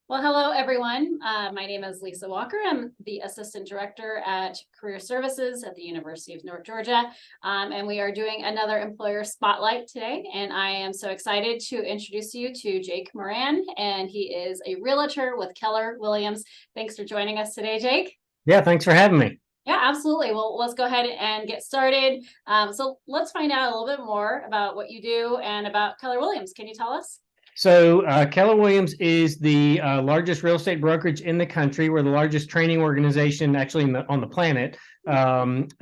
Well, hello, everyone. My name is Lisa Walker. I'm the Assistant Director at Career Services at the University of North Georgia. And we are doing another Employer Spotlight today. And I am so excited to introduce you to Jake Moran. And he is a realtor with Keller Williams. Thanks for joining us today, Jake. Yeah, thanks for having me. Yeah, absolutely. Well, let's go ahead and get started. So let's find out a little bit more about what you do and about Keller Williams. Can you tell us? Keller Williams is the largest real estate brokerage in the country. We're the largest training organization actually on the planet. And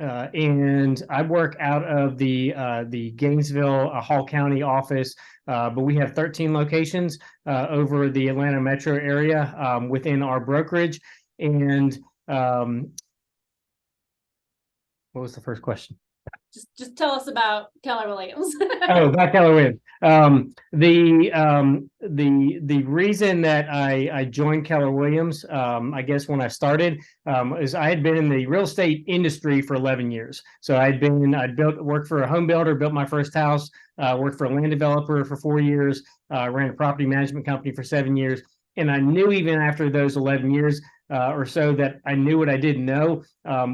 I work out of the Gainesville, Hall County office, but we have 13 locations over the Atlanta metro area within our brokerage. And what was the first question? Just tell us about Keller Williams. Oh, about Keller Williams. The reason that I joined Keller Williams, I guess when I started, is I had been in the real estate industry for 11 years. So worked for a home builder, built my first house, worked for a land developer for 4 years, ran a property management company for 7 years. And I knew even after those 11 years or so that I knew what I didn't know,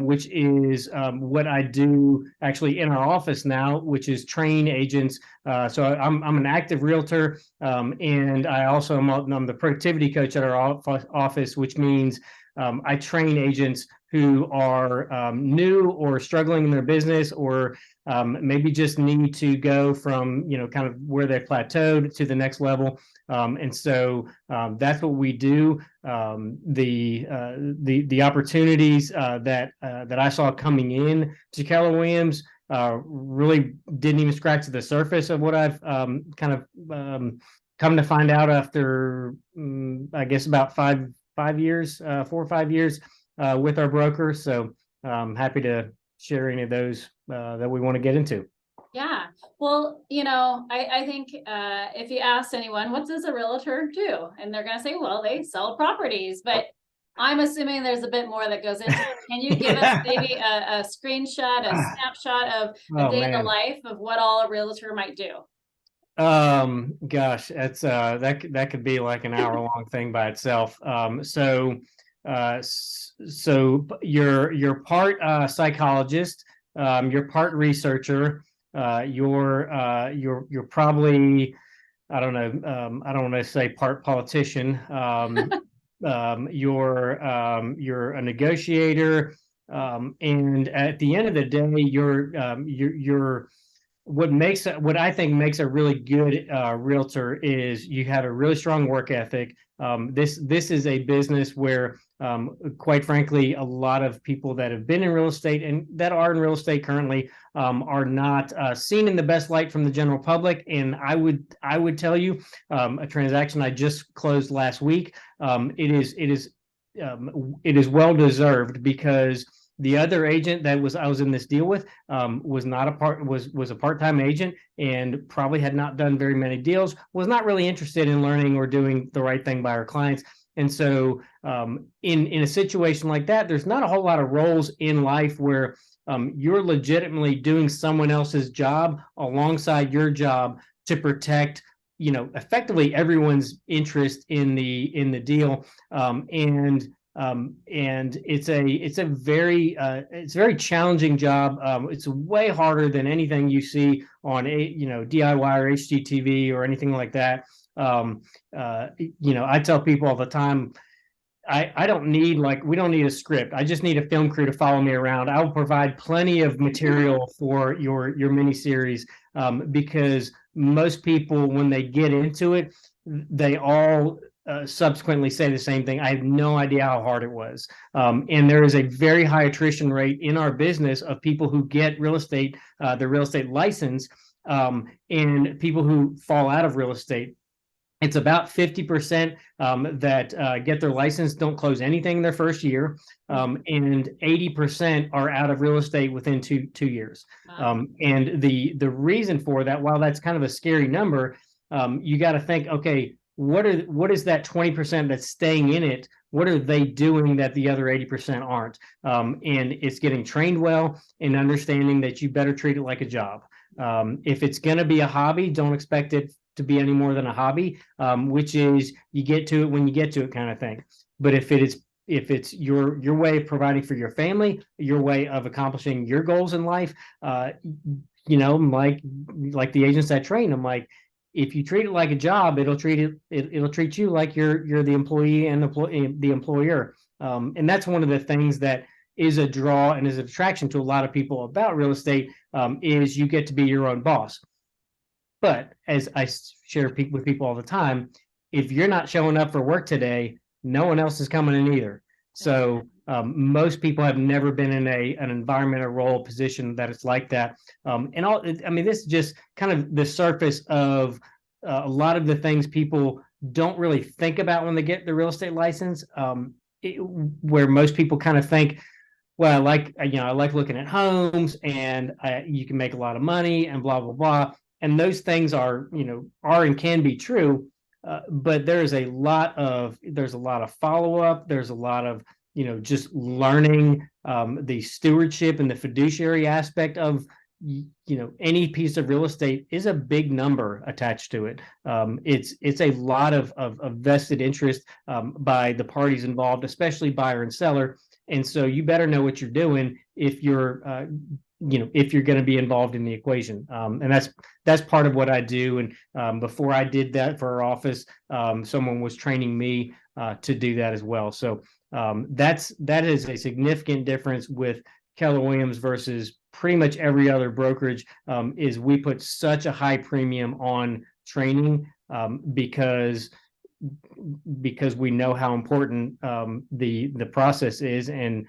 which is what I do actually in our office now, which is train agents. So I'm an active realtor, and I'm the productivity coach at our office, which means I train agents who are new or struggling in their business, or maybe just need to go from kind of where they plateaued to the next level. And so that's what we do. The opportunities that I saw coming in to Keller Williams really didn't even scratch the surface of what I've come to find out after I guess about 4 or 5 years with our broker. So I'm happy to share any of those that we want to get into. Yeah. Well, I think if you asked anyone, what does a realtor do? And they're going to say, well, they sell properties, but I'm assuming there's a bit more that goes into it. Can you give us maybe a screenshot, a snapshot of a day in the life of what all a realtor might do? Gosh, that's that could be like an hour-long thing by itself. So you're part psychologist, you're part researcher. You're probably, I don't know, I don't want to say part politician. You're a negotiator, and at the end of the day, you're what I think makes a really good realtor is you have a really strong work ethic. This is a business where, quite frankly, a lot of people that have been in real estate and that are in real estate currently are not seen in the best light from the general public. And I would tell you, a transaction I just closed last week, it is well deserved, because the other agent I was in this deal with was a part-time agent and probably had not done very many deals, was not really interested in learning or doing the right thing by our clients. And so in a situation like that, there's not a whole lot of roles in life where you're legitimately doing someone else's job alongside your job to protect effectively everyone's interest in the deal. And it's a very challenging job. It's way harder than anything you see on DIY or HGTV or anything like that. I tell people all the time, we don't need a script. I just need a film crew to follow me around. I will provide plenty of material for your miniseries, because most people, when they get into it, they all subsequently say the same thing. I have no idea how hard it was. And there is a very high attrition rate in our business of people who get the real estate license, and people who fall out of real estate. It's about 50% that get their license, don't close anything in their first year, and 80% are out of real estate within two years. Wow. And the reason for that, while that's kind of a scary number, you got to think, okay, what is that 20% that's staying in it? What are they doing that the other 80% aren't? And it's getting trained well and understanding that you better treat it like a job. If it's going to be a hobby, don't expect it to be any more than a hobby, which is you get to it when you get to it kind of thing. But if it's your way of providing for your family, your way of accomplishing your goals in life, like the agents I train, I'm like, if you treat it like a job, it'll treat you like you're the employee and the employer. And that's one of the things that is a draw and is an attraction to a lot of people about real estate, is you get to be your own boss. But as I share with people all the time, if you're not showing up for work today, no one else is coming in either. So most people have never been in an environment or role position that it's like that. This is just kind of the surface of a lot of the things people don't really think about when they get the real estate license, where most people kind of think, well, I like looking at homes and you can make a lot of money and blah, blah, blah. And those things are and can be true. But there's a lot of follow-up. There's a lot of, just learning the stewardship and the fiduciary aspect of, any piece of real estate is a big number attached to it. It's a lot of vested interest by the parties involved, especially buyer and seller. And so you better know what you're doing if you're going to be involved in the equation. And that's part of what I do. And before I did that for our office, someone was training me to do that as well. So that is a significant difference with Keller Williams versus pretty much every other brokerage, is we put such a high premium on training, because we know how important the process is, and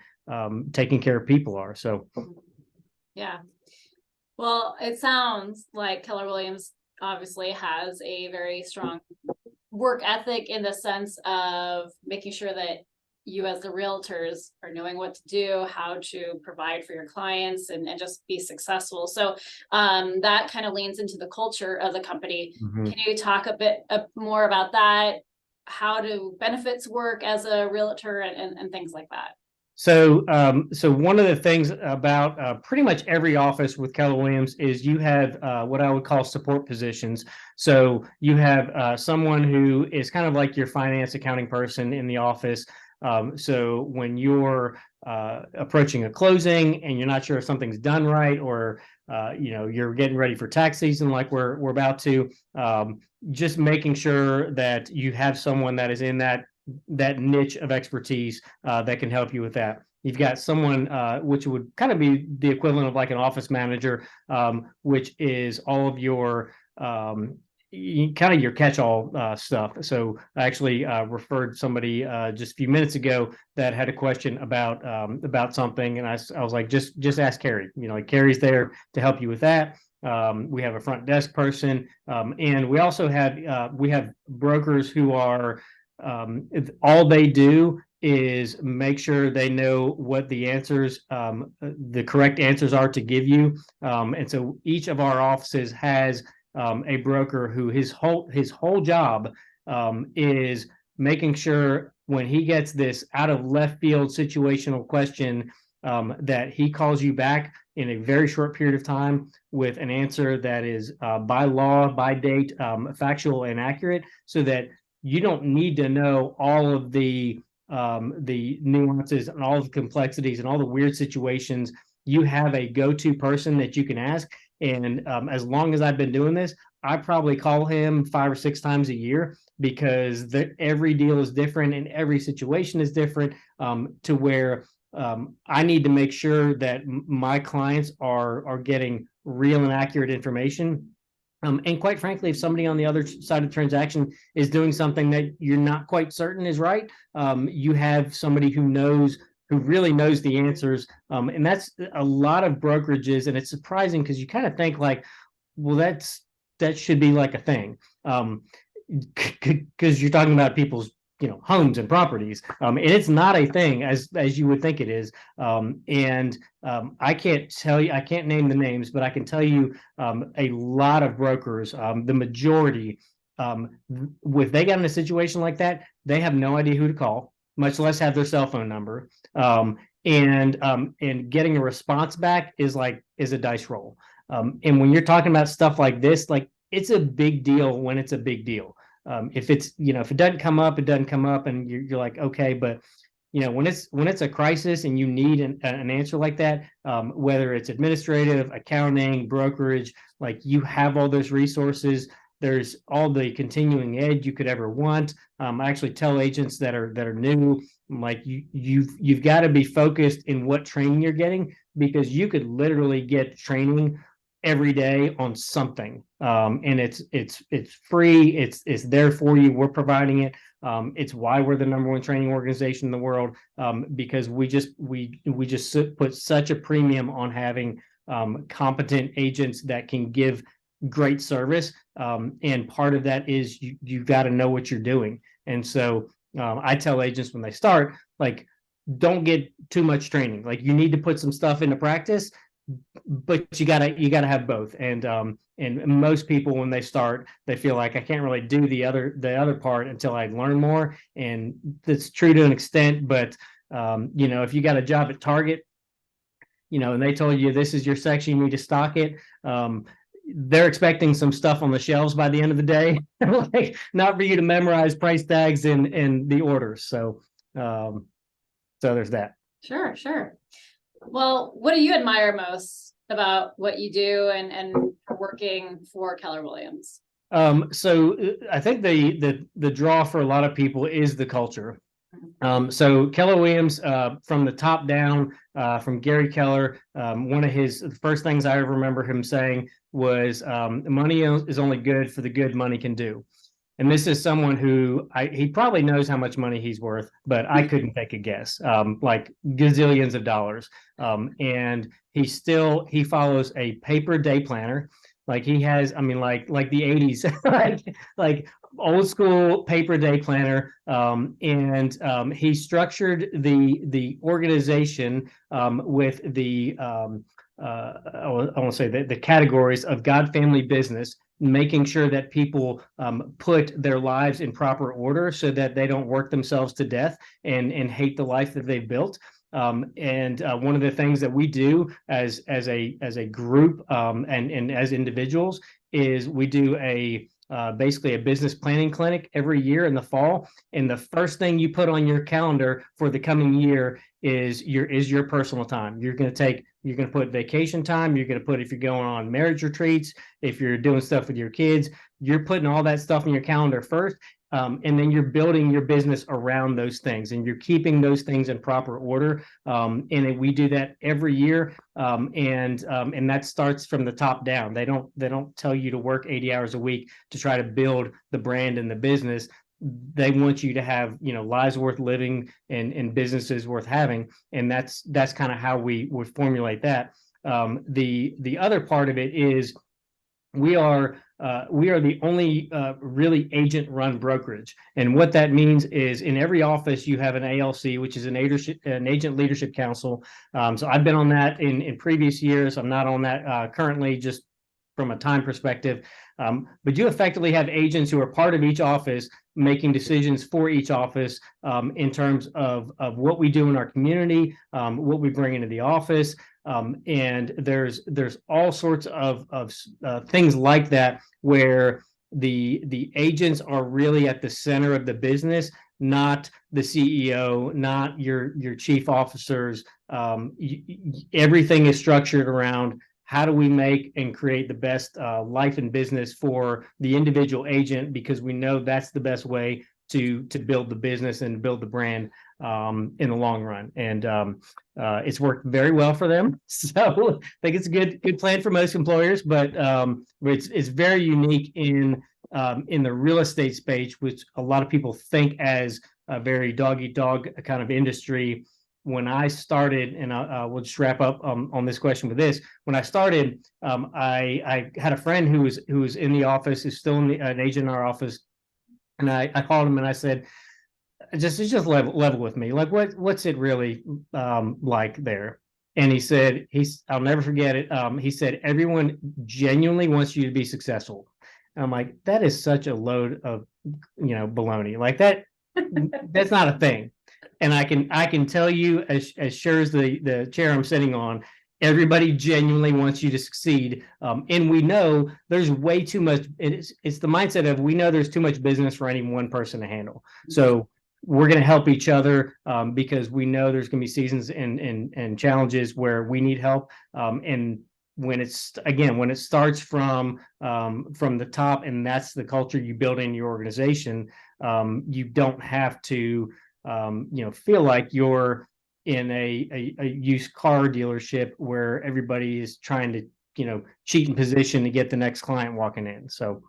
taking care of people are. So yeah. Well, it sounds like Keller Williams obviously has a very strong work ethic in the sense of making sure that you as the realtors are knowing what to do, how to provide for your clients, and just be successful. So that kind of leans into the culture of the company. Mm-hmm. Can you talk a bit more about that? How do benefits work as a realtor and things like that? So one of the things about pretty much every office with Keller Williams is you have what I would call support positions. So you have someone who is kind of like your finance accounting person in the office. So when you're approaching a closing and you're not sure if something's done right, or you're getting ready for tax season like we're about to, just making sure that you have someone that is in that niche of expertise that can help you with that. You've got someone which would kind of be the equivalent of like an office manager, which is all of your kind of your catch-all stuff. So I actually referred somebody just a few minutes ago that had a question about something, and I was like, just ask Carrie. Like Carrie's there to help you with that. We have a front desk person, and we also have brokers who are all they do is make sure they know what the answers, the correct answers are to give you. And so each of our offices has a broker who his whole job is making sure when he gets this out of left field situational question, that he calls you back in a very short period of time with an answer that is by law, by date, factual and accurate, so that you don't need to know all of the nuances and all the complexities and all the weird situations. You have a go-to person that you can ask. And as long as I've been doing this, I probably call him 5 or 6 times a year, because every deal is different and every situation is different, to where I need to make sure that my clients are getting real and accurate information. And quite frankly, if somebody on the other side of the transaction is doing something that you're not quite certain is right, you have somebody who really knows the answers. And that's a lot of brokerages. And it's surprising because you kind of think like, well, that should be like a thing. Because you're talking about people's homes and properties, and it's not a thing as you would think it is. I can't name the names, but I can tell you a lot of brokers, the majority, if they got in a situation like that, they have no idea who to call, much less have their cell phone number. And getting a response back is a dice roll. And when you're talking about stuff like this, like it's a big deal when it's a big deal. If it's, if it doesn't come up, it doesn't come up, and you're like, okay, but when it's a crisis and you need an answer like that, whether it's administrative, accounting, brokerage, like you have all those resources. There's all the continuing ed you could ever want. I actually tell agents that are new, like you've got to be focused in what training you're getting, because you could literally get training every day on something, and it's free. It's there for you. We're providing it. It's why we're the #1 training organization in the world, because we just put such a premium on having competent agents that can give great service, and part of that is you've got to know what you're doing. And so I tell agents when they start, like, don't get too much training. Like, you need to put some stuff into practice, but you gotta have both. And most people, when they start, they feel like, I can't really do the other part until I learn more. And that's true to an extent, but if you got a job at Target, and they told you this is your section, you need to stock it, they're expecting some stuff on the shelves by the end of the day, like, not for you to memorize price tags and the orders. So there's that. Sure. Well, what do you admire most about what you do and for working for Keller Williams? So I think the draw for a lot of people is the culture. So Keller Williams, from the top down, from Gary Keller, one of the first things I ever remember him saying was, money is only good for the good money can do. And this is someone who he probably knows how much money he's worth, but I couldn't take a guess, like gazillions of dollars. And he follows a paper day planner. Like he has, I mean, like the 80s, like old school paper day planner. And he structured the organization with I want to say the categories of God, family, business, making sure that people put their lives in proper order so that they don't work themselves to death and hate the life that they've built. And one of the things that we do as a group, and as individuals, is we do basically a business planning clinic every year in the fall. And the first thing you put on your calendar for the coming year is your personal time. You're going to put vacation time. You're going to put, if you're going on marriage retreats, if you're doing stuff with your kids, you're putting all that stuff in your calendar first. And then you're building your business around those things, and you're keeping those things in proper order. And we do that every year. And that starts from the top down. They don't tell you to work 80 hours a week to try to build the brand and the business. They want you to have, lives worth living and businesses worth having. And that's kind of how we would formulate that. The other part of it is we are the only really agent-run brokerage. And what that means is, in every office you have an ALC, which is an agent leadership council. So I've been on that in previous years. I'm not on that currently, just from a time perspective. But you effectively have agents who are part of each office, making decisions for each office, in terms of what we do in our community, what we bring into the office. And there's all sorts of things like that, where the agents are really at the center of the business, not the CEO, not your chief officers. Everything is structured around, how do we make and create the best life and business for the individual agent, because we know that's the best way to build the business and build the brand in the long run. And it's worked very well for them. So I think it's a good plan for most employers, but it's very unique in the real estate space, which a lot of people think as a very dog-eat-dog kind of industry. When I started, and we'll just wrap up on this question with this. When I started, I had a friend who was in the office, who's still an agent in our office, and I called him and I said, just level with me. Like, what's it really like there? And he said, I'll never forget it. He said, everyone genuinely wants you to be successful. And I'm like, that is such a load of baloney. Like that's not a thing. And I can tell you, as sure as the chair I'm sitting on, Everybody genuinely wants you to succeed. And we know there's way too much. It's the mindset of, we know there's too much business for any one person to handle. So we're going to help each other, because we know there's going to be seasons and challenges where we need help. And when it starts from the top, and that's the culture you build in your organization, you don't have to, feel like you're in a used car dealership where everybody is trying to, cheat in position to get the next client walking in. So.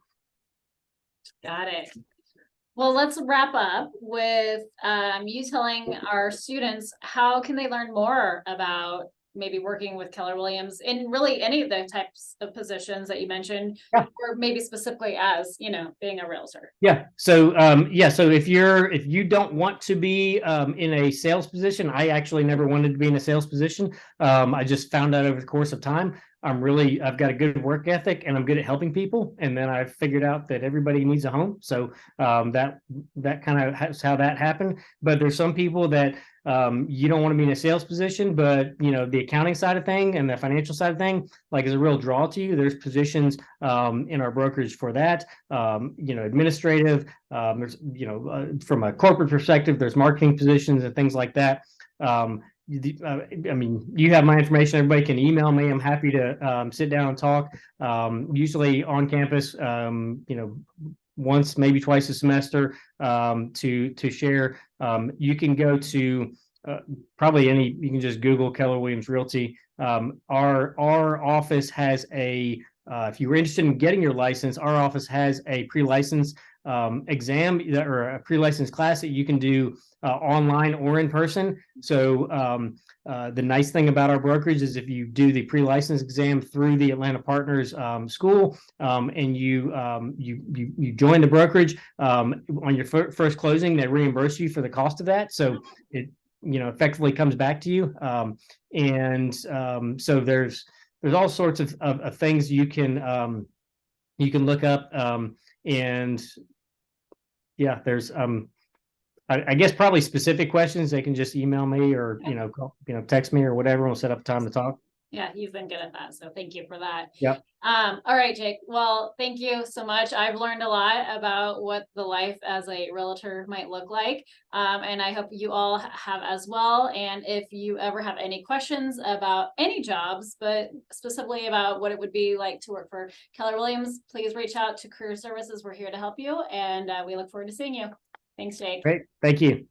Got it. Well, let's wrap up with you telling our students how can they learn more about maybe working with Keller Williams in really any of the types of positions that you mentioned, Yeah. or maybe specifically as, being a realtor. Yeah. So, so if you don't want to be in a sales position, I actually never wanted to be in a sales position. I just found out over the course of time, I've got a good work ethic and I'm good at helping people. And then I figured out that everybody needs a home. So that kind of has how that happened. But there's some people that you don't want to be in a sales position, but the accounting side of thing and the financial side of thing, like, is a real draw to you. There's positions in our brokerage for that. Administrative, there's, from a corporate perspective, there's marketing positions and things like that. You have my information. Everybody can email me. I'm happy to sit down and talk. Usually on campus, once, maybe twice a semester, to share. You can go to you can just Google Keller Williams Realty. Our office has if you were interested in getting your license, our office has a pre-license exam or a pre-license class that you can do online or in person. So the nice thing about our brokerage is, if you do the pre-license exam through the Atlanta Partners School, and you join the brokerage, on your first closing, they reimburse you for the cost of that. So it effectively comes back to you. So there's all sorts of things you can look up. And yeah, there's I guess probably specific questions, they can just email me or call, text me or whatever. We'll set up a time to talk. Yeah, you've been good at that, so thank you for that. Yep. All right, Jake. Well, thank you so much. I've learned a lot about what the life as a realtor might look like, and I hope you all have as well. And if you ever have any questions about any jobs, but specifically about what it would be like to work for Keller Williams, please reach out to Career Services. We're here to help you, and we look forward to seeing you. Thanks, Jake. Great. Thank you.